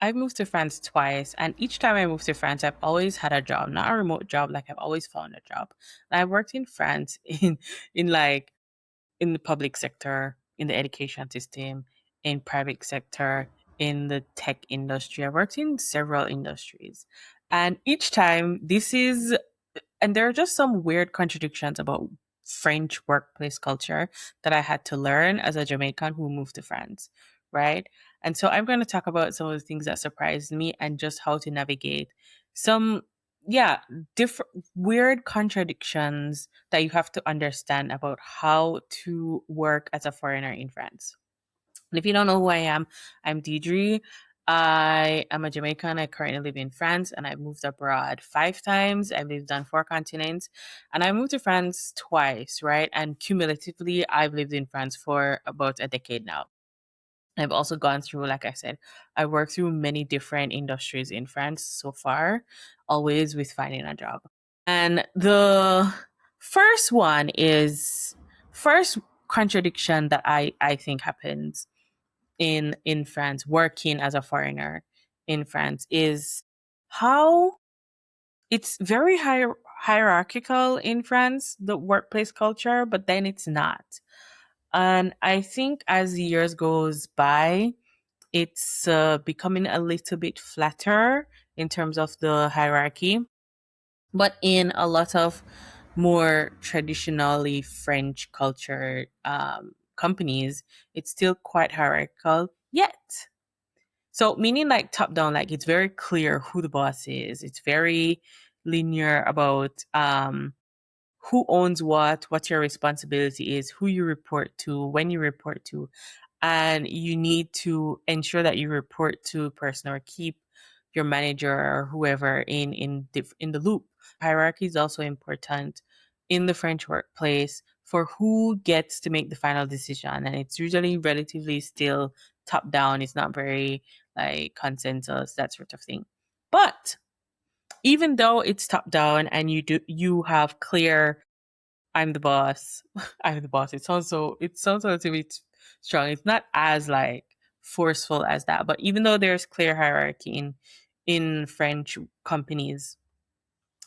I've moved to France twice, and each time I moved to France, I've always had a job, not a remote job. Like I've always found a job. And I worked in France in like in the public sector, in the education system, in private sector, in the tech industry. I worked in several industries, and each time and there are just some weird contradictions about French workplace culture that I had to learn as a Jamaican who moved to France, right? And so I'm going to talk about some of the things that surprised me and just how to navigate some, yeah, different weird contradictions that you have to understand about how to work as a foreigner in France. And if you don't know who I am, I'm Diedre. I am a Jamaican. I currently live in France and I've moved abroad 5 times. I've lived on 4 continents and I moved to France twice, right? And cumulatively, I've lived in France for about a decade now. I've also gone through, like I said, I worked through many different industries in France so far, always with finding a job. And the first one is first contradiction that I think happens in France, working as a foreigner in France, is how it's very hierarchical in France, the workplace culture, but then it's not. And I think as the years goes by, it's becoming a little bit flatter in terms of the hierarchy. But in a lot of more traditionally French culture companies, it's still quite hierarchical yet. So meaning like top down, like it's very clear who the boss is. It's very linear about who owns what your responsibility is, who you report to, when you report to, and you need to ensure that you report to a person or keep your manager or whoever in the loop. Hierarchy is also important in the French workplace for who gets to make the final decision, and it's usually relatively still top down. It's not very like consensus, that sort of thing. But even though it's top down and you have clear I'm the boss. I'm the boss. It sounds a little bit strong. It's not as like forceful as that. But even though there's clear hierarchy in French companies,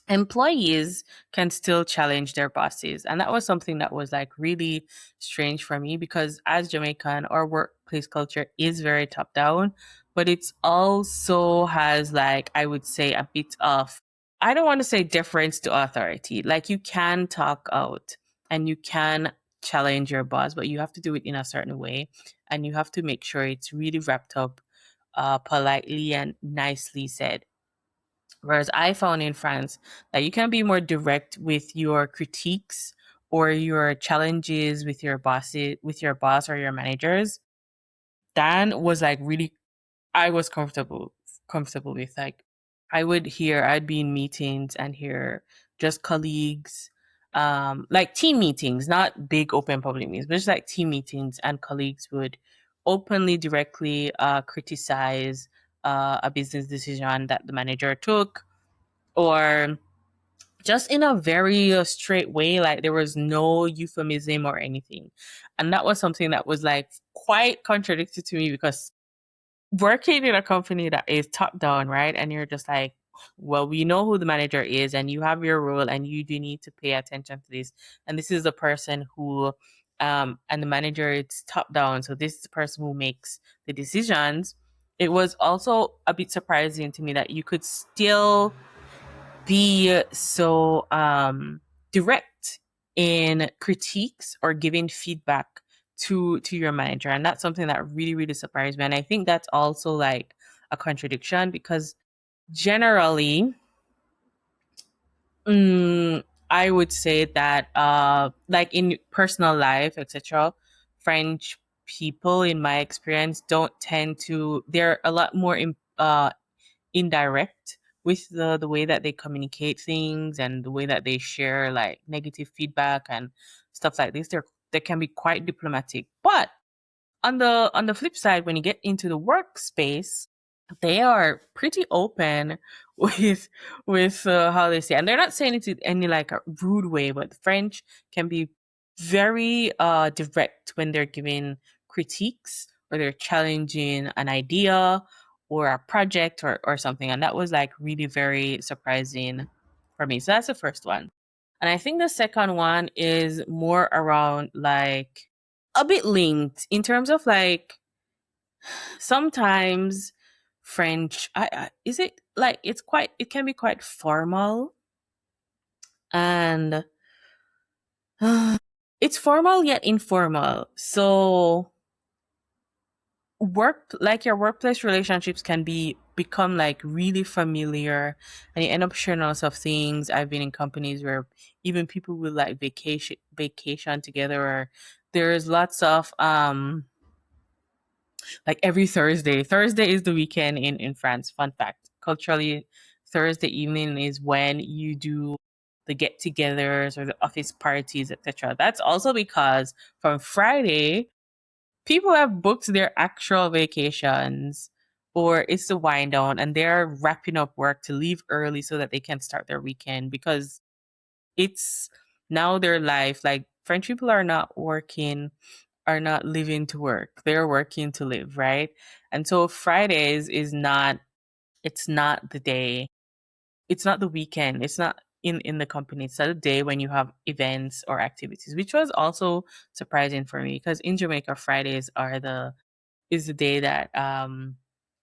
employees can still challenge their bosses. And that was something that was like really strange for me because as Jamaican, our workplace culture is very top down, but it's also has like, I would say a bit of, I don't want to say deference to authority. Like you can talk out and you can challenge your boss, but you have to do it in a certain way. And you have to make sure it's really wrapped up politely and nicely said. Whereas I found in France that you can be more direct with your critiques or your challenges with your boss or your managers. Dan was like really, I was comfortable with. Like I'd be in meetings and hear just colleagues, like team meetings, not big open public meetings, but just like team meetings, and colleagues would openly, directly criticize a business decision that the manager took, or just in a very straight way, like there was no euphemism or anything. And that was something that was like quite contradictory to me because working in a company that is top down, right? And you're just like, well, we know who the manager is and you have your role and you do need to pay attention to this. And this is the person who, and the manager, it's top down. So this is the person who makes the decisions. It was also a bit surprising to me that you could still be so direct in critiques or giving feedback to your manager, and that's something that really surprised me. And I think that's also like a contradiction because generally, I would say that like in personal life, etc., French people in my experience don't tend to, they're a lot more indirect with the way that they communicate things and the way that they share like negative feedback and stuff like this. They can be quite diplomatic. But on the flip side, when you get into the workspace, they are pretty open with how they say, and they're not saying it in any like a rude way, but the French can be very direct when they're giving critiques or they're challenging an idea or a project or something. And that was like really very surprising for me. So that's the first one. And I think the second one is more around like a bit linked in terms of like sometimes French, is it like it can be quite formal and it's formal yet informal. So your workplace relationships can become like really familiar, and you end up sharing lots of things. I've been in companies where even people will like vacation together, or there's lots of like every Thursday is the weekend in France. Fun fact, culturally, Thursday evening is when you do the get-togethers or the office parties, etc. That's also because from Friday people have booked their actual vacations, or it's the wind down and they're wrapping up work to leave early so that they can start their weekend, because it's now their life. Like French people are not living to work, they're working to live, right? And so Fridays is not, it's not the day, it's not the weekend, it's not in the company, it's not a day when you have events or activities, which was also surprising for me, because in Jamaica Fridays is the day that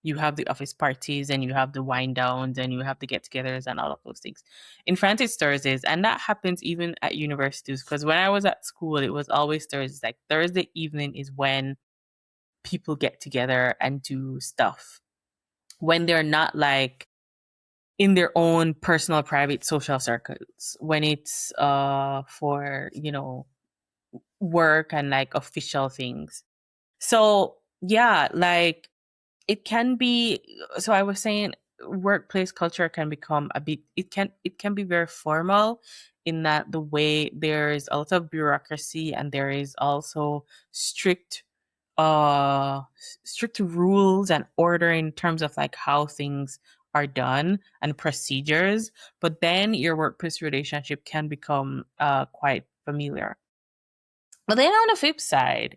you have the office parties and you have the wind downs and you have the get-togethers and all of those things. In France, it's Thursdays, and that happens even at universities. Because when I was at school, it was always Thursdays. Like Thursday evening is when people get together and do stuff when they're not like in their own personal, private, social circles. When it's for work and like official things. So yeah, like it can be, so I was saying workplace culture can become a bit, it can be very formal, in that the way there's a lot of bureaucracy and there is also strict rules and order in terms of like how things are done and procedures, but then your workplace relationship can become quite familiar. But then on the flip side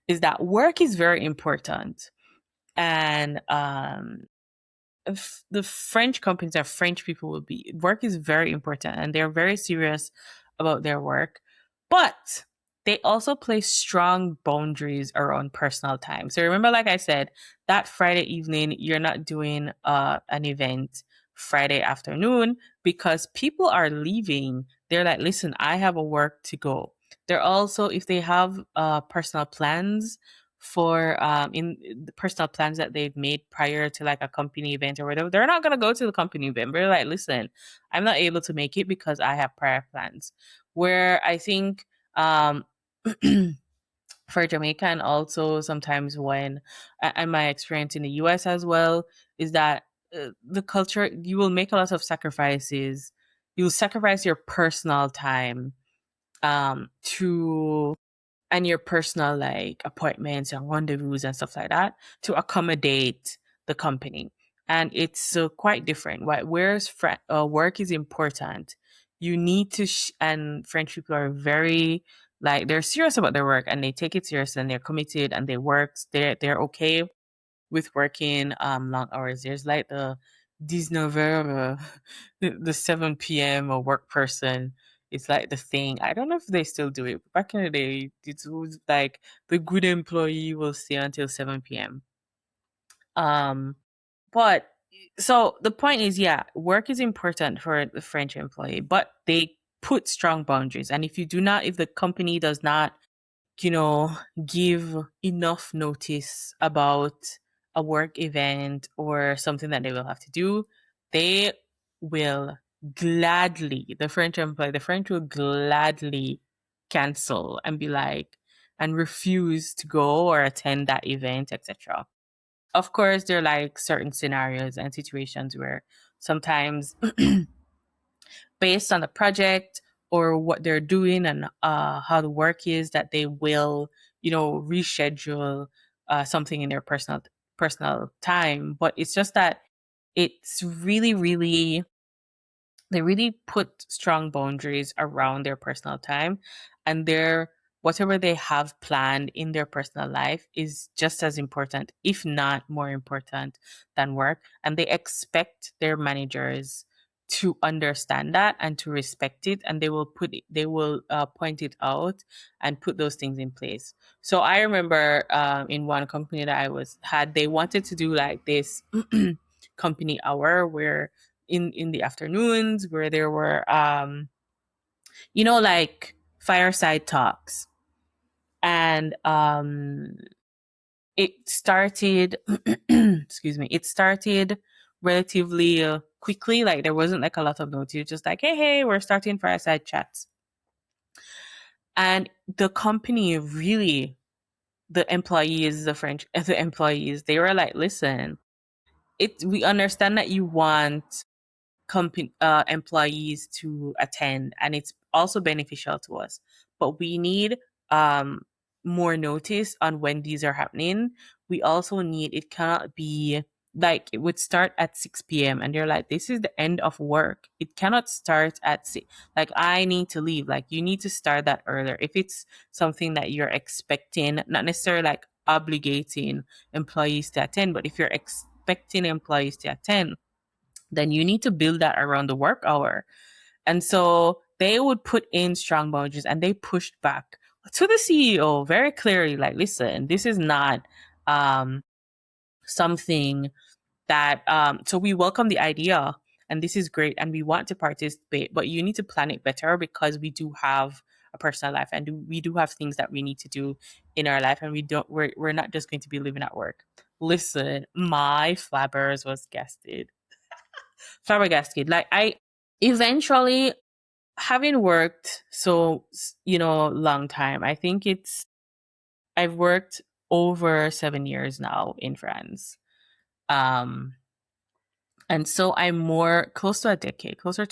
is that work is very important, and if the French companies that French people will be, work is very important and they're very serious about their work, but they also place strong boundaries around personal time. So remember, like I said, that Friday evening, you're not doing an event Friday afternoon, because people are leaving. They're like, listen, I have a work to go. They're also, if they have personal plans for in the personal plans that they've made prior to like a company event or whatever, they're not going to go to the company event. They're like, listen, I'm not able to make it because I have prior plans. Where I think for Jamaica, and also sometimes when and my experience in the US as well, is that the culture, you will make a lot of sacrifices. You'll sacrifice your personal time to and your personal like appointments and rendezvous and stuff like that to accommodate the company. And it's quite different. Whereas work is important, you need to and French people are very like, they're serious about their work and they take it serious and they're committed and they work. They're okay with working long hours. There's like the 19 the 7 p.m. a work person. It's like the thing. I don't know if they still do it. Back in the day, it was like the good employee will stay until 7 p.m. Um, but so the point is, yeah, work is important for the French employee, but they put strong boundaries. And if the company does not you know, give enough notice about a work event or something that they will have to do, they will the French will gladly cancel and be like, and refuse to go or attend that event, etc. Of course, there are like certain scenarios and situations where sometimes based on the project or what they're doing and how the work is, that they will reschedule something in their personal time. But it's just that it's really really, they really put strong boundaries around their personal time, and they're whatever they have planned in their personal life is just as important, if not more important than work. And they expect their managers to understand that and to respect it. And they will point it out and put those things in place. So I remember in one company that they wanted to do like this company hour where in the afternoons where there were like fireside talks. And it started excuse me, it started relatively quickly. Like there wasn't like a lot of notes. Just like, hey, we're starting fireside chats. And the company really, the employees, the employees, they were like, listen, we understand that you want employees to attend, and it's also beneficial to us, but we need um more notice on when these are happening. We also need, it cannot be like it would start at 6 p.m. and you're like, this is the end of work. It cannot start at like I need to leave. Like you need to start that earlier if it's something that you're expecting, not necessarily like obligating employees to attend, but if you're expecting employees to attend, then you need to build that around the work hour. And so they would put in strong boundaries, and they pushed back to the CEO very clearly, like, listen, this is not something that, so we welcome the idea and this is great and we want to participate, but you need to plan it better because we do have a personal life and we do have things that we need to do in our life, and we're not just going to be living at work. Listen, my flabbers was flabbergasted. Like I eventually, having worked so long time, I think I've worked over 7 years now in France. Um and so I'm more closer to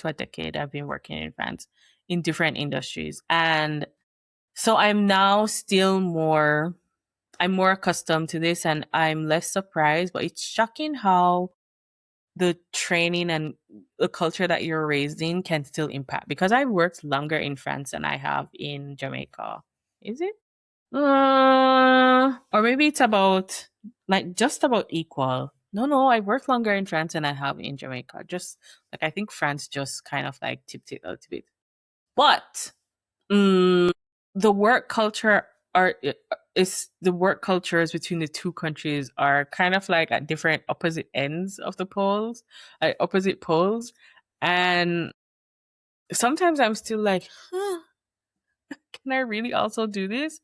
a decade I've been working in France in different industries. And so I'm more accustomed to this and I'm less surprised, but it's shocking how the training and the culture that you're raised in can still impact, because I've worked longer in France than I have in Jamaica. Is it? Or maybe it's about like just about equal. No, I've worked longer in France than I have in Jamaica. Just like I think France just kind of like tipped it a little bit. But the work culture the work cultures between the two countries are kind of like at different opposite ends of the poles, opposite poles. And sometimes I'm still like, can I really also do this?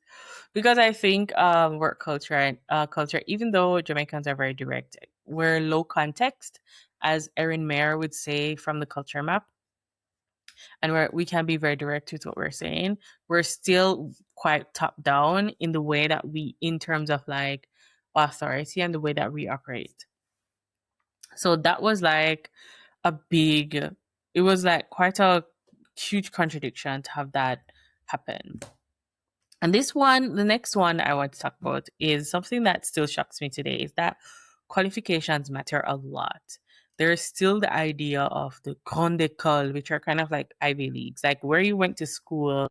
Because I think work culture and culture, even though Jamaicans are very direct, we're low context, as Erin Mayer would say from the culture map, and we can be very direct with what we're saying. We're still quite top down in the way that in terms of like authority and the way that we operate. So that was like it was like quite a huge contradiction to have that happen. And the next one I want to talk about is something that still shocks me today, is that qualifications matter a lot. There's still the idea of the grande école, which are kind of like Ivy Leagues, like where you went to school,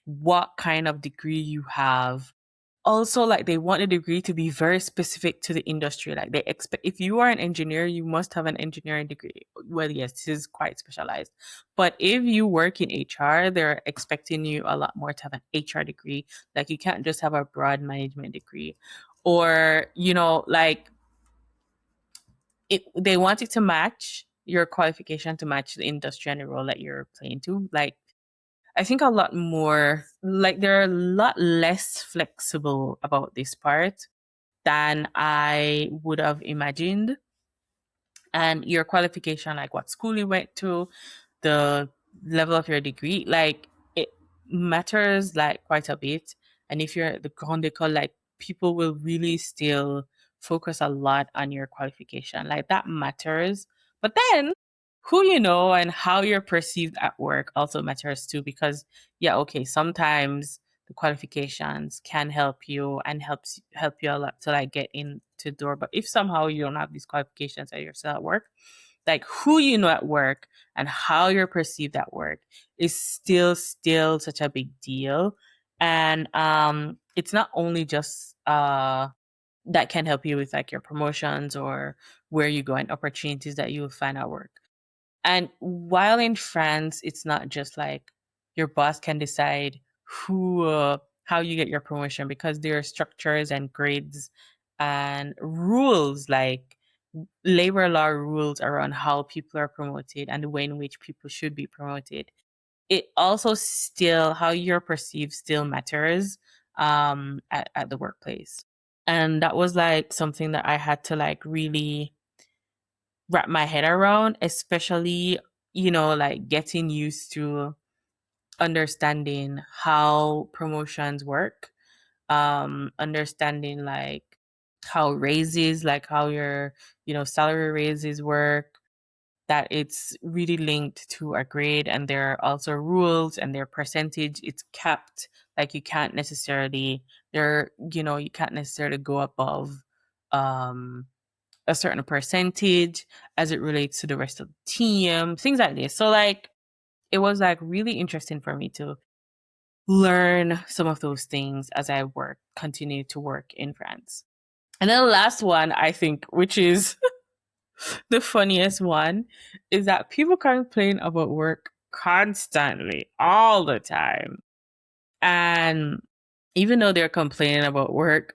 what kind of degree you have. Also, like they want a degree to be very specific to the industry. Like they expect, if you are an engineer, you must have an engineering degree. Well, yes, this is quite specialized. But if you work in HR, they're expecting you a lot more to have an HR degree. Like you can't just have a broad management degree. Or, like they want it to match your qualification, to match the industry and the role that you're playing to. Like I think a lot more, like they're a lot less flexible about this part than I would have imagined. And your qualification, like what school you went to, the level of your degree, like it matters like quite a bit. And if you're at the grande école, like people will really still focus a lot on your qualification. Like that matters. But then who you know and how you're perceived at work also matters too, because yeah, okay, sometimes the qualifications can help you and help you a lot to like get into the door. But if somehow you don't have these qualifications at yourself at work, like who you know at work and how you're perceived at work is still such a big deal. And it's not only just that can help you with like your promotions or where you go and opportunities that you will find at work. And while in France, it's not just like your boss can decide who how you get your promotion, because there are structures and grades and rules, like labor law rules around how people are promoted and the way in which people should be promoted. It also still, how you're perceived still matters at the workplace. And that was like something that I had to like really wrap my head around, especially, like getting used to understanding how promotions work, understanding like how raises, like how your, salary raises work, that it's really linked to a grade, and there are also rules and their percentage, it's capped. Like you can't necessarily you can't necessarily go above um a certain percentage as it relates to the rest of the team, things like this. So like it was like really interesting for me to learn some of those things as I continue to work in France. And then the last one, I think, which is the funniest one, is that people complain about work constantly, all the time. And even though they're complaining about work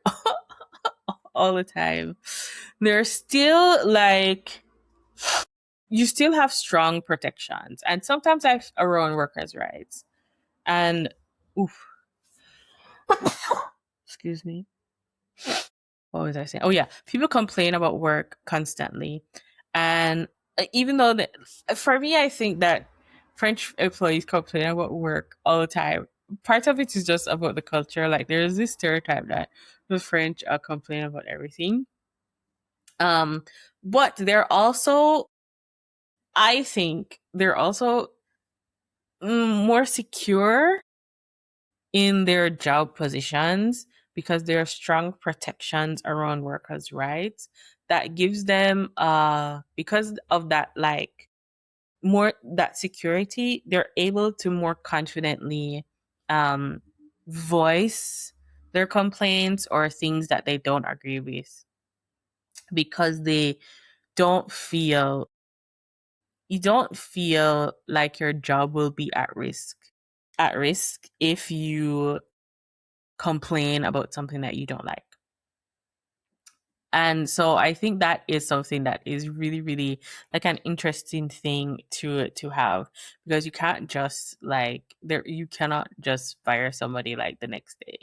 all the time, they're still like, you still have strong protections. And sometimes I've around workers' rights. And, oof, excuse me. What was I saying? Oh, yeah. People complain about work constantly. And even though, for me, I think that French employees complain about work all the time. Part of it is just about the culture. Like, there's this stereotype that the French complain about everything. But I think they're also more secure in their job positions because there are strong protections around workers' rights that gives them because of that, like more that security, they're able to more confidently um voice their complaints or things that they don't agree with, because they don't feel you don't feel like your job will be at risk if you complain about something that you don't like. And so I think that is something that is really, really like an interesting thing to have, because you can't just like you cannot just fire somebody like the next day.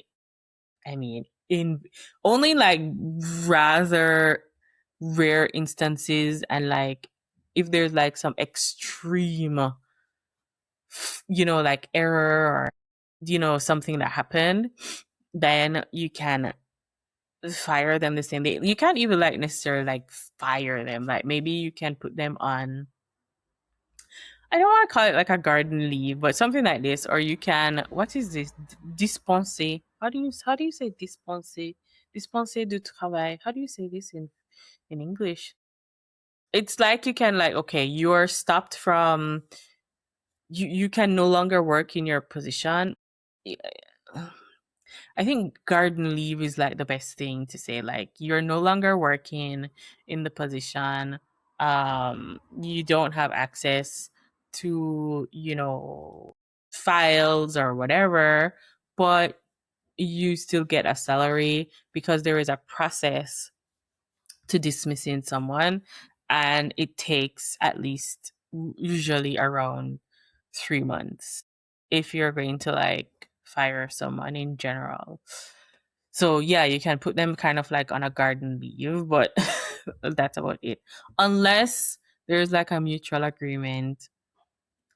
I mean, in only like rather rare instances, and like if there's like some extreme like error or something that happened, then you can fire them the same day. You can't even like necessarily like fire them. Like maybe you can put them on, I don't want to call it like a garden leave, but something like this. Or you can, what is this? Dispenser. How do you say dispenser? Dispenser du travail. How do you say this in English? It's like you can like, okay, you're stopped from, you can no longer work in your position. Yeah. I think garden leave is like the best thing to say. Like you're no longer working in the position. You don't have access to, files or whatever, but you still get a salary because there is a process to dismissing someone, and it takes at least usually around 3 months if you're going to like fire someone in general. So yeah, you can put them kind of like on a garden leave, but that's about it, unless there's like a mutual agreement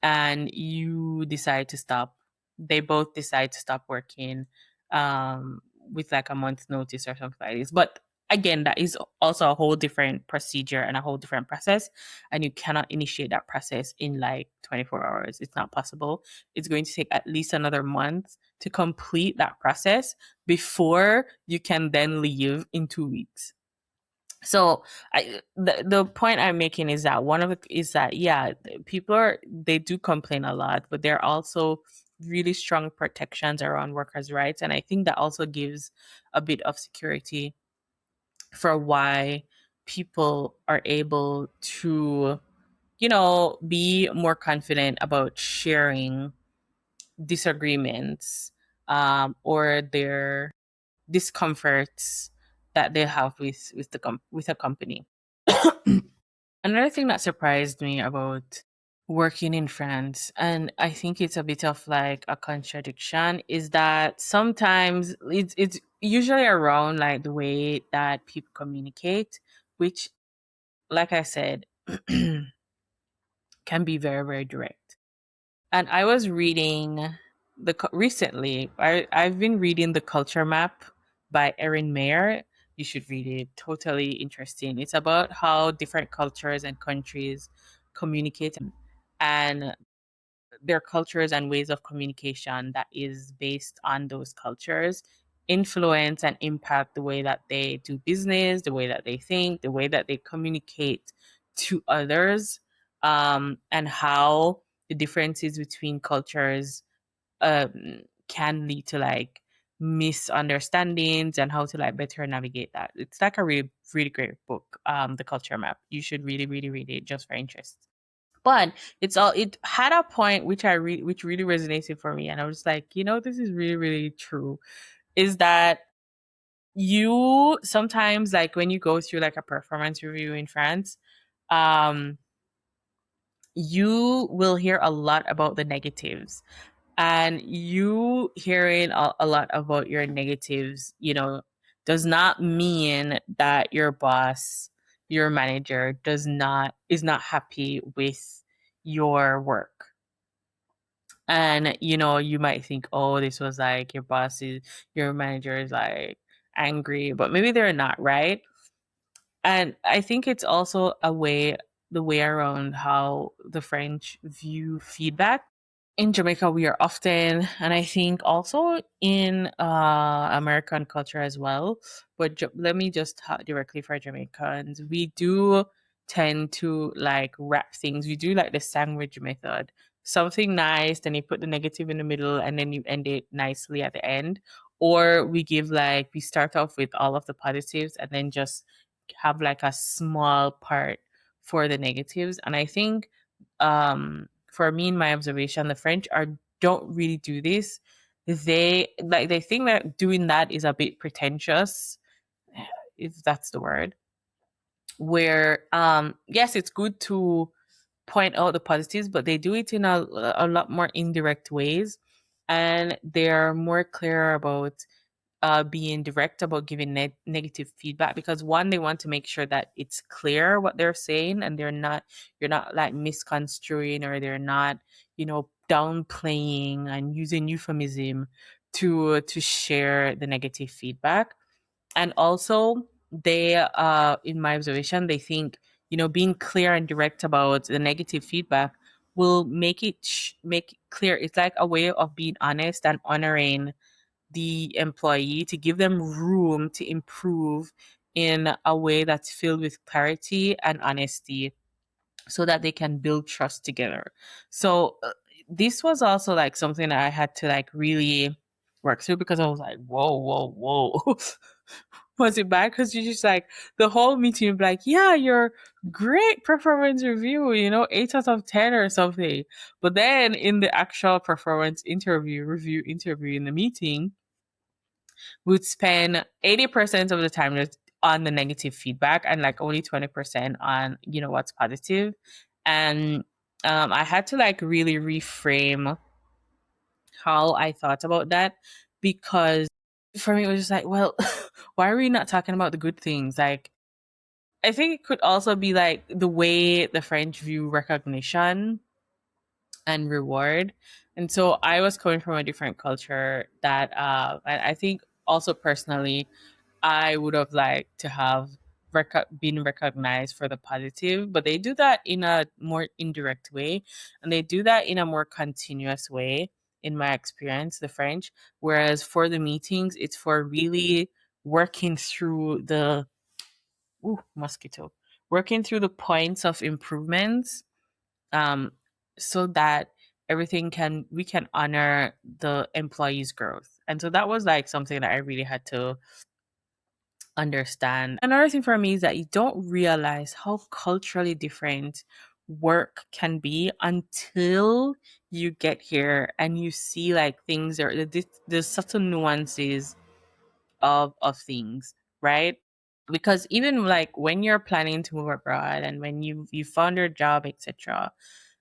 and you decide to stop. They both decide to stop working with like a month's notice or something like this. But again, that is also a whole different procedure and a whole different process. And you cannot initiate that process in like 24 hours. It's not possible. It's going to take at least another month to complete that process before you can then leave in 2 weeks. So the point I'm making is that one of it is that, yeah, people they do complain a lot, but they're also really strong protections around workers' rights. And I think that also gives a bit of security for why people are able to, be more confident about sharing disagreements, or their discomforts that they have with a company. Another thing that surprised me about working in France, and I think it's a bit of like a contradiction, is that sometimes it's usually around like the way that people communicate, which, like I said, can be very, very direct. And I was reading recently. I've been reading The Culture Map by Erin Mayer. You should read it. Totally interesting. It's about how different cultures and countries communicate, and their cultures and ways of communication that is based on those cultures influence and impact the way that they do business, the way that they think, the way that they communicate to others, and how the differences between cultures can lead to like misunderstandings and how to like better navigate that. It's like a really, really great book, The Culture Map. You should really, really read it just for interest. But it had a point which which really resonated for me, and I was like, this is really, really true. Is that you sometimes, like, when you go through like a performance review in France, um, you will hear a lot about the negatives, and you hearing a lot about your negatives, does not mean that your boss, your manager, is not happy with your work. And you might think, oh, this was like your manager is like angry, but maybe they're not, right? And I think it's also the way around how the French view feedback. In Jamaica, we are often, and I think also in American culture as well. But let me just talk directly for Jamaicans. We do tend to like wrap things. We do like the sandwich method. Something nice, then you put the negative in the middle, and then you end it nicely at the end. Or we start off with all of the positives, and then just have like a small part for the negatives. And I think, for me, in my observation, the French are don't really do this. They think that doing that is a bit pretentious, if that's the word. Where yes, it's good to point out the positives, but they do it in a lot more indirect ways, and they're more clear about being direct about giving negative feedback, because one, they want to make sure that it's clear what they're saying, and you're not like misconstruing, or they're not downplaying and using euphemism to share the negative feedback. And also, they in my observation, they think being clear and direct about the negative feedback will make it clear. It's like a way of being honest and honoring the employee, to give them room to improve in a way that's filled with clarity and honesty, so that they can build trust together. So this was also like something that I had to like really work through, because I was like, whoa, whoa, whoa. Was it bad? Because you just like the whole meeting, you'd be like, yeah, you're great performance review, 8 out of 10 or something. But then in the actual performance review interview in the meeting, would spend 80% of the time just on the negative feedback, and like only 20% on what's positive. And I had to like really reframe how I thought about that, because for me it was just like, well, why are we not talking about the good things? Like, I think it could also be like the way the French view recognition and reward. And so I was coming from a different culture that and I think also personally I would have liked to have been recognized for the positive, but they do that in a more indirect way, and they do that in a more continuous way, in my experience, the French. Whereas for the meetings, it's for really working through the mosquito, working through the points of improvements, um, so that we can honor the employee's growth. And so that was like something that I really had to understand. Another thing for me is that you don't realize how culturally different work can be until you get here and you see like things or the subtle nuances of things, right? Because even like when you're planning to move abroad and when you found your job, etc.,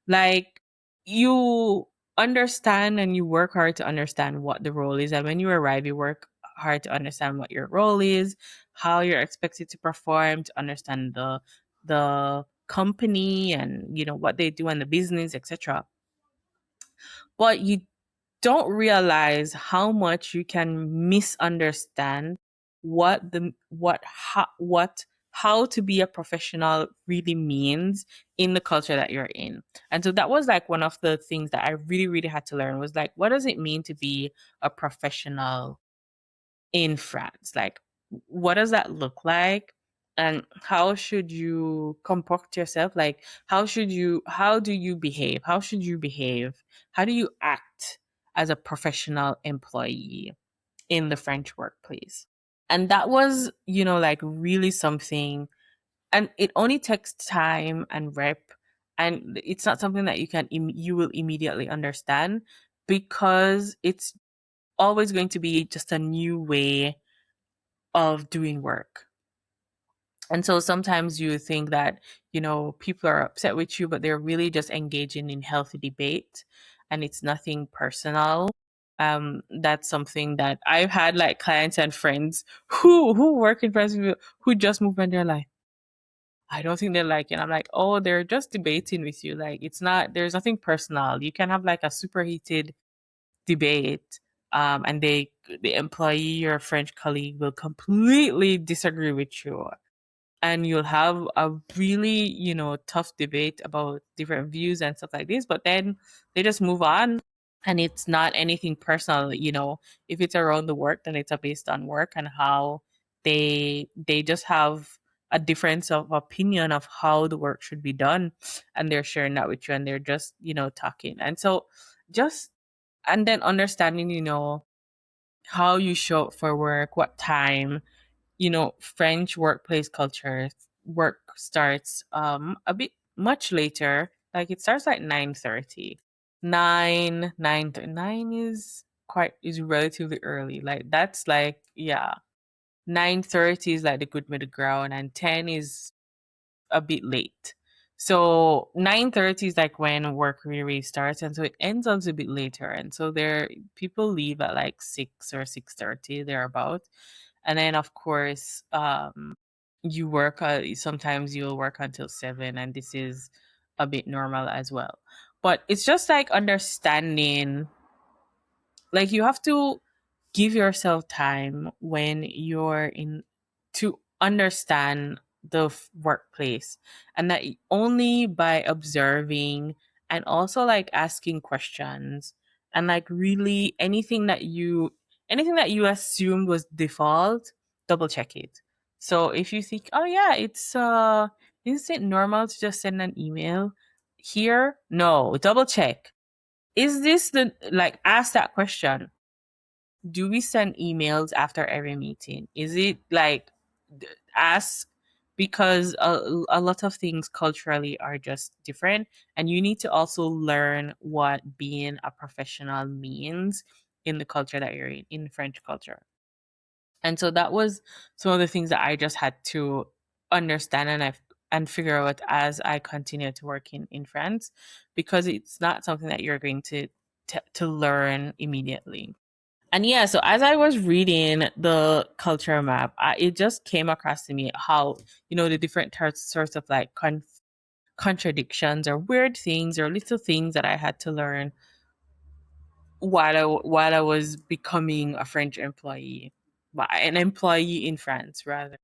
like you understand and you work hard to understand what the role is, and when you arrive you work hard to understand what your role is, how you're expected to perform, to understand the company and what they do in the business, etc. But you don't realize how much you can misunderstand how to be a professional really means in the culture that you're in. And so that was like one of the things that I really really had to learn, was like, what does it mean to be a professional in France? Like, what does that look like? And how should you comport yourself? Like, how do you behave? How should you behave? How do you act as a professional employee in the French workplace? And that was, like really something. And it only takes time and rep. And it's not something that you will immediately understand, because it's always going to be just a new way of doing work. And so sometimes you think that, people are upset with you, but they're really just engaging in healthy debate and it's nothing personal. That's something that I've had like clients and friends who work in press who just moved and they're like, I don't think they're like it. I'm like, oh, they're just debating with you. Like, it's not, there's nothing personal. You can have like a super heated debate, and the employee, your French colleague, will completely disagree with you, and you'll have a really tough debate about different views and stuff like this, but then they just move on, and it's not anything personal. If it's around the work, then it's based on work and how they just have a difference of opinion of how the work should be done, and they're sharing that with you, and they're just talking. And so just and then understanding how you show up for work, what time. French workplace culture, work starts a bit much later. Like, it starts like 9:30. 9 is relatively early. Like, that's like, yeah. 9:30 is like the good middle ground, and 10 is a bit late. So 9:30 is like when work really starts, and so it ends on a bit later. And so there people leave at like 6 or 6:30 thereabout. And then of course, you work sometimes you'll work until 7, and this is a bit normal as well. But it's just like understanding, like, you have to give yourself time when you're in to understand the workplace, and that only by observing and also like asking questions, and like really anything that you assumed was default, double check it. So if you think, oh yeah, isn't it normal to just send an email here? No, double check. Is this the like ask that question? Do we send emails after every meeting? Is it like ask, because a lot of things culturally are just different, and you need to also learn what being a professional means in the culture that you're in French culture. And so that was some of the things that I just had to understand, and figure out as I continue to work in France, because it's not something that you're going to learn immediately. And yeah, so as I was reading the culture map, it just came across to me how, the different sorts of like contradictions or weird things or little things that I had to learn while I was becoming a French employee, well, an employee in France rather.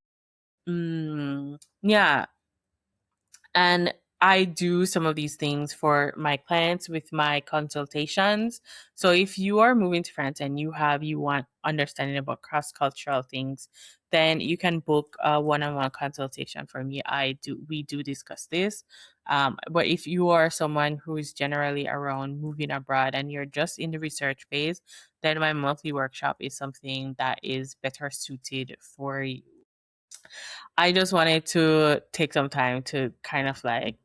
Yeah, and I do some of these things for my clients with my consultations. So if you are moving to France and you want understanding about cross cultural things, then you can book a one-on-one consultation for me. We do discuss this. But if you are someone who is generally around moving abroad and you're just in the research phase, then my monthly workshop is something that is better suited for you. I just wanted to take some time to kind of like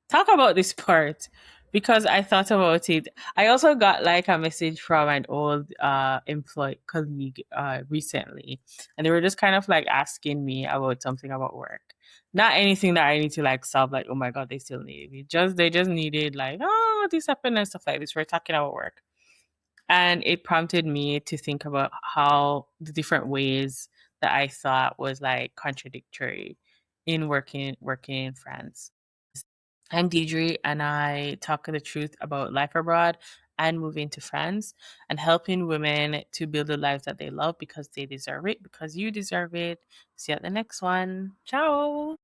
talk about this part because I thought about it. I also got like a message from an old employee colleague recently, and they were just kind of like asking me about something about work. Not anything that I need to like solve, like, oh my god, they still need me. Just they just needed like, oh, this happened and stuff like this. We're talking about work. And it prompted me to think about how the different ways that I thought was like contradictory in working in France. I'm Diedre, and I talk the truth about life abroad and moving to France and helping women to build the lives that they love because they deserve it, because you deserve it. See you at the next one. Ciao.